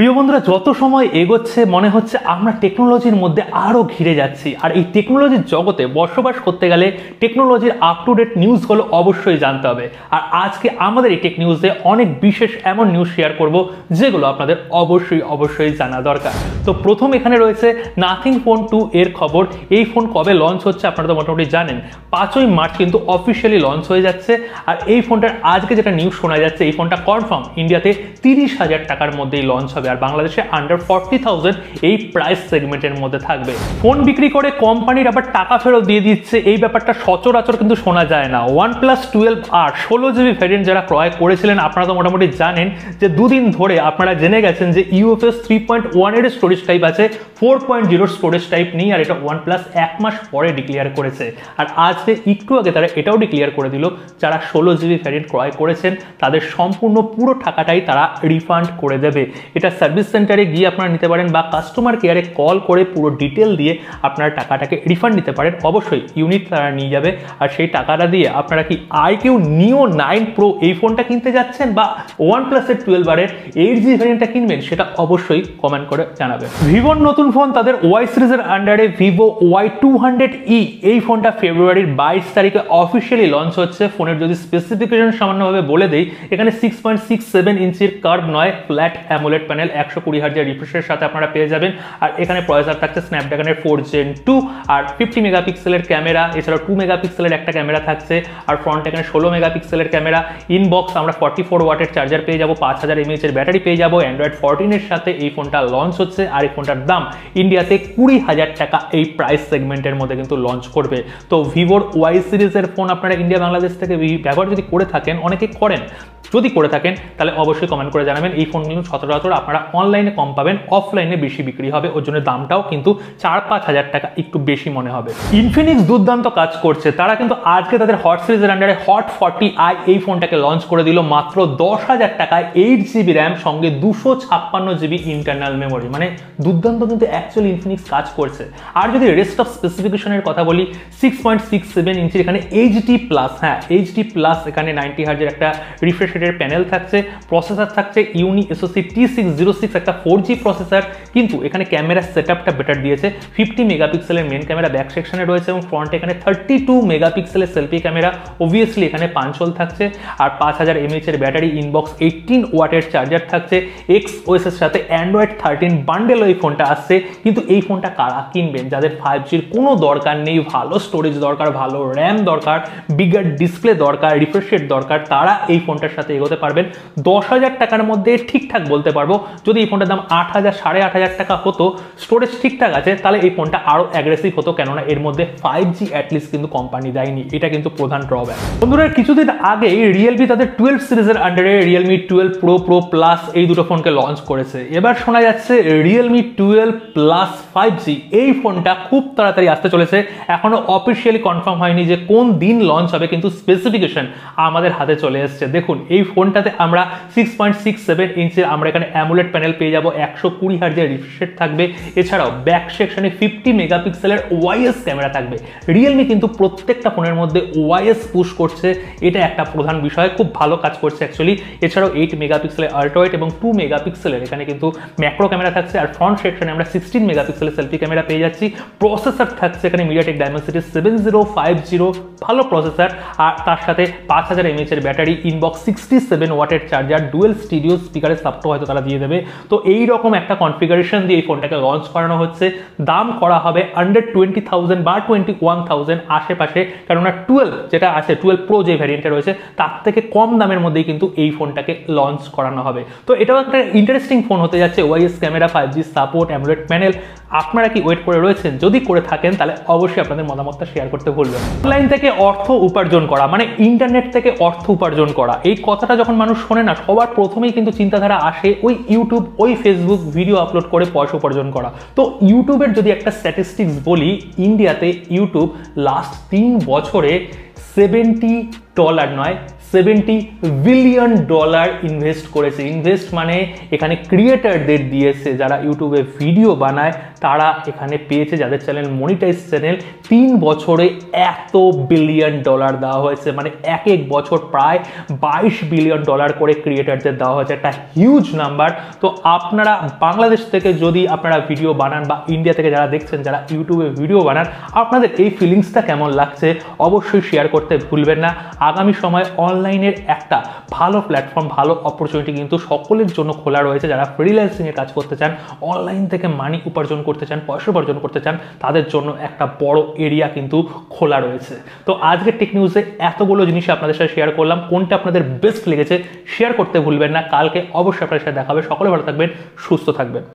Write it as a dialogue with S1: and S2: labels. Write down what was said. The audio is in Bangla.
S1: প্রিয় বন্ধুরা, যত সময় এগোচ্ছে মনে হচ্ছে আমরা টেকনোলজির মধ্যে আরও ঘিরে যাচ্ছি। আর এই টেকনোলজির জগতে বসবাস করতে গেলে টেকনোলজির আপ টু ডেট নিউজগুলো অবশ্যই জানতে হবে। আর আজকে আমাদের এই টেক নিউজে অনেক বিশেষ এমন নিউজ শেয়ার করব যেগুলো আপনাদের অবশ্যই জানা দরকার। তো প্রথম এখানে রয়েছে নাথিং ফোন 2 এর খবর। এই ফোন কবে লঞ্চ হচ্ছে আপনারা তো মোটামুটি জানেন, 5ই মার্চ কিন্তু অফিসিয়ালি লঞ্চ হয়ে যাচ্ছে। আর এই ফোনটার আজকে যেটা নিউজ শোনা যাচ্ছে, এই ফোনটা কনফার্ম ইন্ডিয়াতে 30,000 টাকার মধ্যেই লঞ্চ হবে, আর বাংলাদেশে আন্ডার 40,000 এই প্রাইস সেগমেন্টের মধ্যে থাকবে। ফোন বিক্রি করে কোম্পানির আবার টাকা ফেরত দিয়ে দিচ্ছে, এই ব্যাপারটা সচরাচর কিন্তু শোনা যায় না। OnePlus 12R 16GB ভ্যারিয়েন্ট যারা ক্রয় করেছিলেন আপনারা তো মোটামুটি জানেন যে দুদিন ধরে আপনারা জেনে গেছেন যে UFS 3.1 এর স্টোরেজ টাইপ আছে, 4.0 স্টোরেজ টাইপ নেই। আর এটা OnePlus এক মাস পরে ডিক্লেয়ার করেছে। আর আজকে একটু আগে তারা এটাও ডিক্লেয়ার করে দিল, যারা 16GB ভ্যারিয়েন্ট ক্রয় করেছেন তাদের সম্পূর্ণ পুরো টাকাটাই তারা রিফান্ড করে দেবে। এটা সার্ভিস সেন্টারে গিয়ে আপনারা নিতে পারেন বা কাস্টমার কেয়ারে কল করে পুরো ডিটেল দিয়ে আপনারা টাকাটাকে রিফান্ড নিতে পারেন। অবশ্যই ইউনিট তারা নিয়ে যাবে, আর সেই টাকাটা দিয়ে আপনারা কি iQ Neo 9 Pro এই ফোনটা কিনতে যাচ্ছেন বা OnePlus এর 12R এর 8GB ভ্যারিয়েন্টটা কিনবেন, সেটা অবশ্যই কমেন্ট করে জানাবেন। ভিভোর নতুন ফোন তাদের Y সিরিজের আন্ডারে ভিভো Y200E এই ফোনটা ফেব্রুয়ারির 22 তারিখে অফিসিয়ালি লঞ্চ হচ্ছে। ফোনের যদি স্পেসিফিকেশন সামান্যভাবে বলে দেই, এখানে 6.67 ইঞ্চির কার্ভ নয় ফ্ল্যাট অ্যামোলেড প্যানেল, 120 হার্জের রিফ্রেশের সাথে আপনারা পেয়ে যাবেন। আর এখানে প্রসেসর থাকছে স্ন্যাপড্রাগনের 4 Gen 2 আর 50 মেগাপিক্সেলের ক্যামেরা, এছাড়াও 2 মেগাপিক্সেলের একটা ক্যামেরা থাকছে। আর ফ্রন্ট এখানে 16 মেগাপিক্সেলের ক্যামেরা। ইনবক্স আমরা 44 ওয়াটের চার্জার পেয়ে যাবো, 5000 mAh এর ব্যাটারি পেয়ে যাবো। অ্যান্ড্রয়েড 14 এর সাথে এই ফোনটা লঞ্চ হচ্ছে। আর এই ফোনটার দাম ইন্ডিয়াতে 20,000 টাকা এই প্রাইস সেগমেন্টের মধ্যে কিন্তু লঞ্চ করবে। তো ভিভোর Y সিরিজের ফোন আপনারা ইন্ডিয়া বাংলাদেশ থেকে ব্যবহার যদি করে থাকেন, অনেকে করেন, যদি করে থাকেন তাহলে অবশ্যই কমেন্ট করে জানাবেন। এই ফোনগুলো সচরাচর আপনারা অনলাইনে কম পাবেন, অফলাইনে বেশি বিক্রি হবে, ওর জন্য দামটাও কিন্তু 4-5 হাজার টাকা একটু বেশি মনে হবে। ইনফিনিক্স দুর্দান্ত কাজ করছে, তারা কিন্তু আজকে তাদের হট সিরিজের আন্ডারে হট 40i এই ফোনটাকে লঞ্চ করে দিল মাত্র 10,000 টাকায়। 8GB র্যাম সঙ্গে 256GB ইন্টারনাল মেমোরি, মানে দুর্দান্ত কিন্তু অ্যাকচুয়ালি ইনফিনিক্স কাজ করছে। আর যদি রেস্ট অফ স্পেসিফিকেশনের কথা বলি, 6.67 ইঞ্চির এখানে HD+, হ্যাঁ HD+, এখানে 90 হার্জের একটা রিফ্রেশ রেটের প্যানেল থাকছে। প্রসেসর থাকছে ইউনি SoC T606, একটা 4G প্রসেসর, কিন্তু এখানে ক্যামেরা সেটআপটা বেটার দিয়েছে। 50 মেগাপিক্সেলের মেন ক্যামেরা ব্যাক সেকশনে রয়েছে এবং ফ্রন্টে এখানে 32 মেগাপিক্সেলের সেলফি ক্যামেরা। অবভিয়াসলি এখানে পাঞ্চ হোল থাকছে আর 5000 mAh এর ব্যাটারি। ইনবক্স 18 ওয়াটের চার্জার থাকছে। XOS এর সাথে Android 13 বান্ডেল এই ফোনটা আসছে। কিন্তু এই ফোনটা কারা কিনবেন? যাদের 5Gর কোনো দরকার নেই, ভালো স্টোরেজ দরকার, ভালো র্যাম দরকার, বিগার ডিসপ্লে দরকার, রিফ্রেশ রেট দরকার, তারা এই ফোনটার সাথে এগোতে পারবেন। 10,000 টাকার মধ্যে ঠিকঠাক বলতে পারবো, যদি এই ফোনটার দাম 8,000 8,500 টাকা হতো, স্টোরেজ ঠিকঠাক আছে, তাহলে এই ফোনটা আরো অ্যাগ্রেসিভ হতো, কেননা এর মধ্যে 5G অ্যাটলিস্ট কিন্তু কোম্পানি দেয়নি। এটা কিন্তু প্রধান ড্রব্যাক। বন্ধুরা, কিছুদিন আগে রিয়েলমি তাদের 12 সিরিজের আন্ডারে রিয়েলমি 12 Pro, Pro Plus এই দুটো ফোনকে লঞ্চ করেছে। এবার শোনা যাচ্ছে রিয়েলমি 12 Plus 5G এই ফোনটা খুব তাড়াতাড়ি আসতে চলেছে। এখনো অফিসিয়ালি কনফার্ম হয়নি যে কোন দিন লঞ্চ হবে, কিন্তু স্পেসিফিকেশন আমাদের হাতে চলে এসছে। দেখুন, এই ফোনটাতে আমরা 6.67 ইঞ্চির আমরা এখানে অ্যামোলেড প্যানেল পেয়ে যাবো, 120 হার্জের রিফ্রেশ রেট থাকবে। এছাড়াও ব্যাক সেকশনে 50 মেগাপিক্সেলের OIS ক্যামেরা থাকবে। রিয়েলমি কিন্তু প্রত্যেকটা ফোনের মধ্যে OIS পুশ করছে, এটা একটা প্রধান বিষয়, খুব ভালো কাজ করছে অ্যাকচুয়ালি। এছাড়াও 8 মেগাপিক্সেলের আল্ট্রা ওয়াইড এবং 2 মেগাপিক্সেলের এখানে কিন্তু ম্যাক্রো ক্যামেরা থাকছে। আর ফ্রন্ট সেকশনে আমরা 16 মেগাপিক্সেলের সেলফি ক্যামেরা পেয়ে যাচ্ছি। প্রসেসর থাকছে এখানে MediaTek Dimensity 7050, ভালো প্রসেসর। আর তার সাথে 5000 mAh এর ব্যাটারি, ইনবক্স 67 ওয়াটের চার্জার, ডুয়েল স্টিরিও স্পিকারের সাপোর্ট হয়তো তারা দিয়ে দেবে। তো এই রকম একটা কনফিগারেশন দিয়ে এই ফোনটাকে লঞ্চ করানো হচ্ছে। দাম করা হবে আন্ডার 20,000 বা 21,000 আশেপাশে, কেননা 12 যেটা আছে, 12 Pro যে ভ্যারিয়েন্টে রয়েছে, তার থেকে কম দামের মধ্যেই কিন্তু এই ফোনটাকে লঞ্চ করানো হবে। তো এটাও একটা ইন্টারেস্টিং ফোন হতে যাচ্ছে। OIS camera, 5G support, AMOLED panel. আপনারা কি ওয়েট করে রয়েছেন? যদি করে থাকেন তাহলে অবশ্যই আপনাদের মতামতটা শেয়ার করতে ভুলবেন। অনলাইন থেকে অর্থ উপার্জন করা, মানে ইন্টারনেট থেকে অর্থ উপার্জন করা, এই কথাটা যখন মানুষ শোনে না, সবার প্রথমেই কিন্তু চিন্তাধারা আসে ওই ইউটিউব, ওই ফেসবুক ভিডিও আপলোড করে পয়সা উপার্জন করা। তো ইউটিউবের যদি একটা স্ট্যাটিস্টিক্স বলি, ইন্ডিয়াতে ইউটিউব লাস্ট 3 বছরে $70 নয় $70 বিলিয়ন ইনভেস্ট করেছে। ইনভেস্ট মানে এখানে ক্রিয়েটারদের দিয়েছে, যারা ইউটিউবে ভিডিও বানায় তারা এখানে পেয়েছে, যাদের চ্যানেল মনিটাইজ চ্যানেল 3 বছরে এত $1 বিলিয়ন দেওয়া হয়েছে। মানে এক এক বছর প্রায় $22 বিলিয়ন করে ক্রিয়েটারদের দেওয়া হয়েছে, একটা হিউজ নাম্বার। তো আপনারা বাংলাদেশ থেকে যদি আপনারা ভিডিও বানান বা ইন্ডিয়া থেকে যারা দেখছেন, যারা ইউটিউবে ভিডিও বানান, আপনাদের এই ফিলিংসটা কেমন লাগছে অবশ্যই শেয়ার করতে ভুলবেন না। আগামী সময় অনলাইনের একটা ভালো প্ল্যাটফর্ম, ভালো অপরচুনিটি কিন্তু সকলের জন্য খোলা রয়েছে। যারা ফ্রিল্যান্সিংয়ে কাজ করতে চান, অনলাইন থেকে মানি উপার্জন করতে চান, পয়সা উপার্জন করতে চান, তাদের জন্য একটা বড় এরিয়া কিন্তু খোলা রয়েছে। তো আজকে টেক নিউজে এতগুলো জিনিস আপনাদের সাথে শেয়ার করলাম, কোনটা আপনাদের বেস্ট লেগেছে শেয়ার করতে ভুলবেন না। কালকে অবশ্যই আপনাদের সাথে দেখা হবে। সকলে ভালো থাকবেন, সুস্থ থাকবেন।